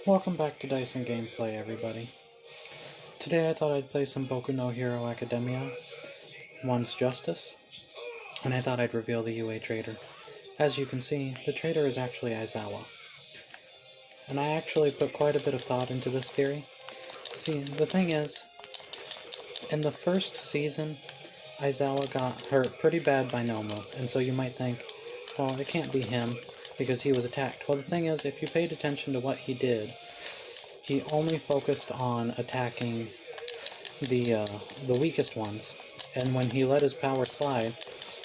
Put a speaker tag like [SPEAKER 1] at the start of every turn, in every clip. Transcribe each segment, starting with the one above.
[SPEAKER 1] Welcome back to Dyson Gameplay, everybody. Today I thought I'd play some Boku no Hero Academia, One's Justice, and I thought I'd reveal the UA traitor. As you can see, the traitor is actually Aizawa. And I actually put quite a bit of thought into this theory. See, the thing is, in the first season, Aizawa got hurt pretty bad by Nomu, and so you might think, well, it can't be him, because he was attacked. Well, the thing is, if you paid attention to what he did, he only focused on attacking the weakest ones, and when he let his power slide,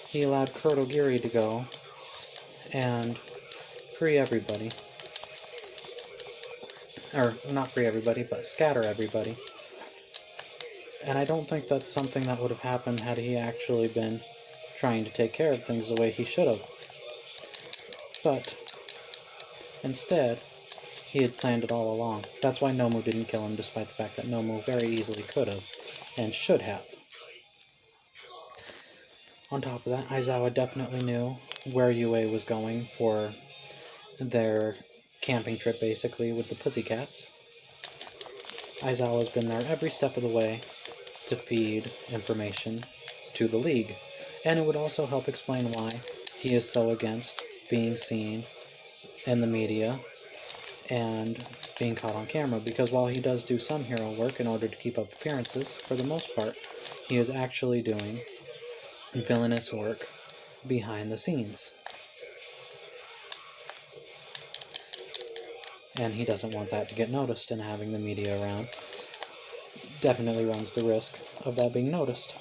[SPEAKER 1] he allowed Kurogiri to go and free everybody. Or, not free everybody, but scatter everybody. And I don't think that's something that would have happened had he actually been trying to take care of things the way he should have. But instead, he had planned it all along. That's why Nomu didn't kill him, despite the fact that Nomu very easily could have, and should have. On top of that, Aizawa definitely knew where UA was going for their camping trip, basically, with the Pussycats. Aizawa's been there every step of the way to feed information to the League. And it would also help explain why he is so against being seen in the media and being caught on camera, because while he does do some hero work in order to keep up appearances, for the most part, he is actually doing villainous work behind the scenes. And he doesn't want that to get noticed, and having the media around definitely runs the risk of that being noticed.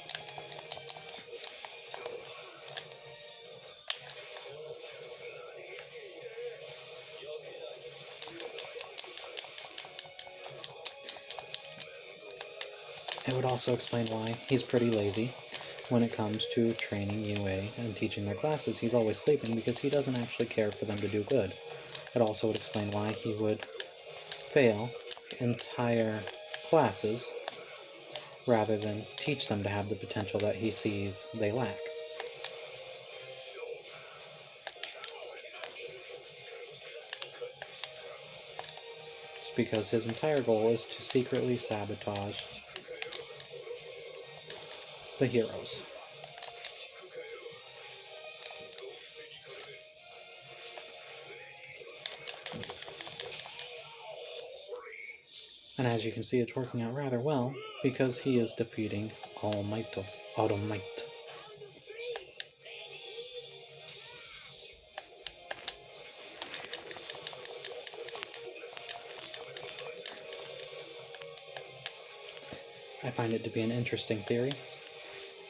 [SPEAKER 1] It would also explain why he's pretty lazy when it comes to training UA and teaching their classes. He's always sleeping because he doesn't actually care for them to do good. It also would explain why he would fail entire classes rather than teach them to have the potential that he sees they lack. It's because his entire goal is to secretly sabotage the heroes. And as you can see, it's working out rather well, because he is defeating All Might. I find it to be an interesting theory,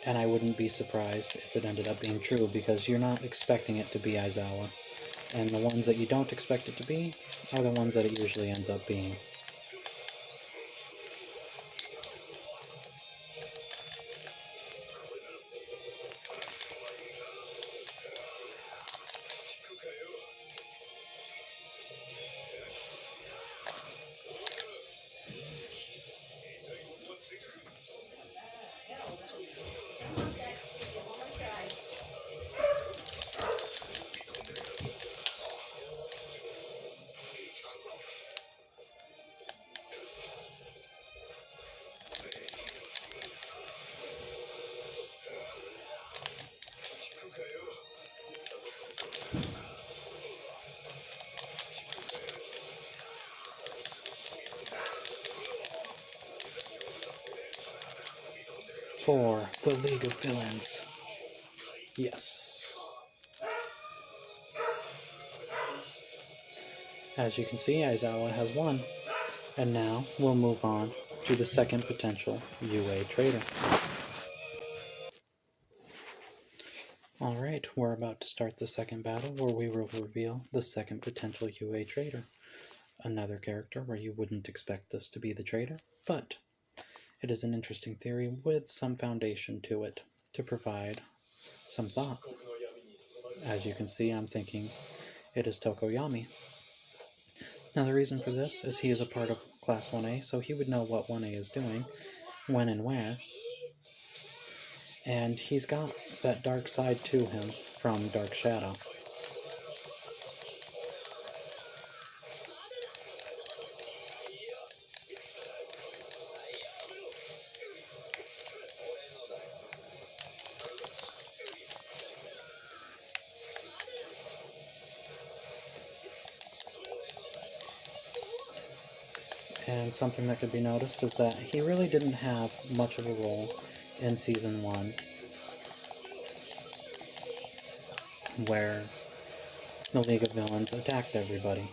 [SPEAKER 1] and I wouldn't be surprised if it ended up being true, because you're not expecting it to be Aizawa, and the ones that you don't expect it to be are the ones that it usually ends up being. For the League of Villains. Yes. As you can see, Aizawa has won. And now we'll move on to the second potential UA traitor. Alright, we're about to start the second battle, where we will reveal the second potential UA traitor. Another character where you wouldn't expect this to be the traitor, but it is an interesting theory with some foundation to it to provide some thought. As you can see, I'm thinking it is Tokoyami. Now the reason for this is he is a part of Class 1A, so he would know what 1A is doing, when and where. And he's got that dark side to him from Dark Shadow. And something that could be noticed is that he really didn't have much of a role in Season 1, where the League of Villains attacked everybody.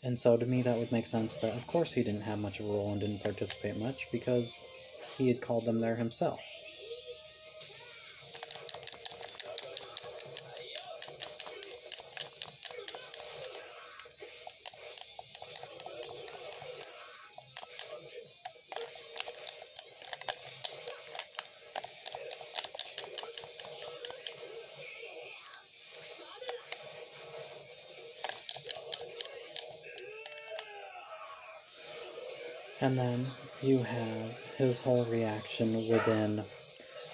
[SPEAKER 1] And so to me that would make sense that of course he didn't have much of a role and didn't participate much, because he had called them there himself. And then you have his whole reaction within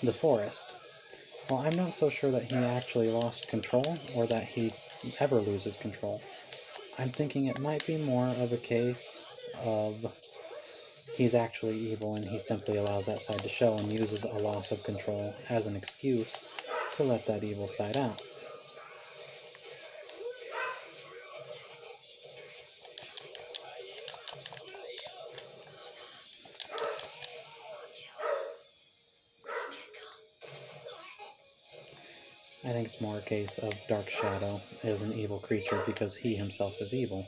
[SPEAKER 1] the forest. Well, I'm not so sure that he actually lost control, or that he ever loses control. I'm thinking it might be more of a case of he's actually evil and he simply allows that side to show and uses a loss of control as an excuse to let that evil side out. I think it's more a case of Dark Shadow is an evil creature because he himself is evil.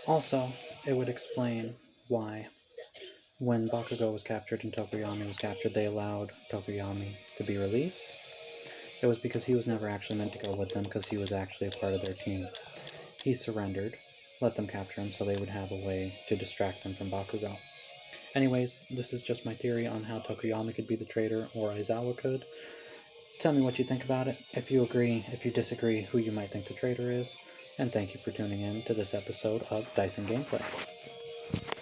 [SPEAKER 1] Also, it would explain why, when Bakugo was captured and Tokoyami was captured, they allowed Tokoyami to be released. It was because he was never actually meant to go with them, because he was actually a part of their team. He surrendered, let them capture him so they would have a way to distract them from Bakugo. Anyways, this is just my theory on how Tokoyami could be the traitor, or Aizawa could. Tell me what you think about it, if you agree, if you disagree, who you might think the traitor is, and thank you for tuning in to this episode of Dyson Gameplay.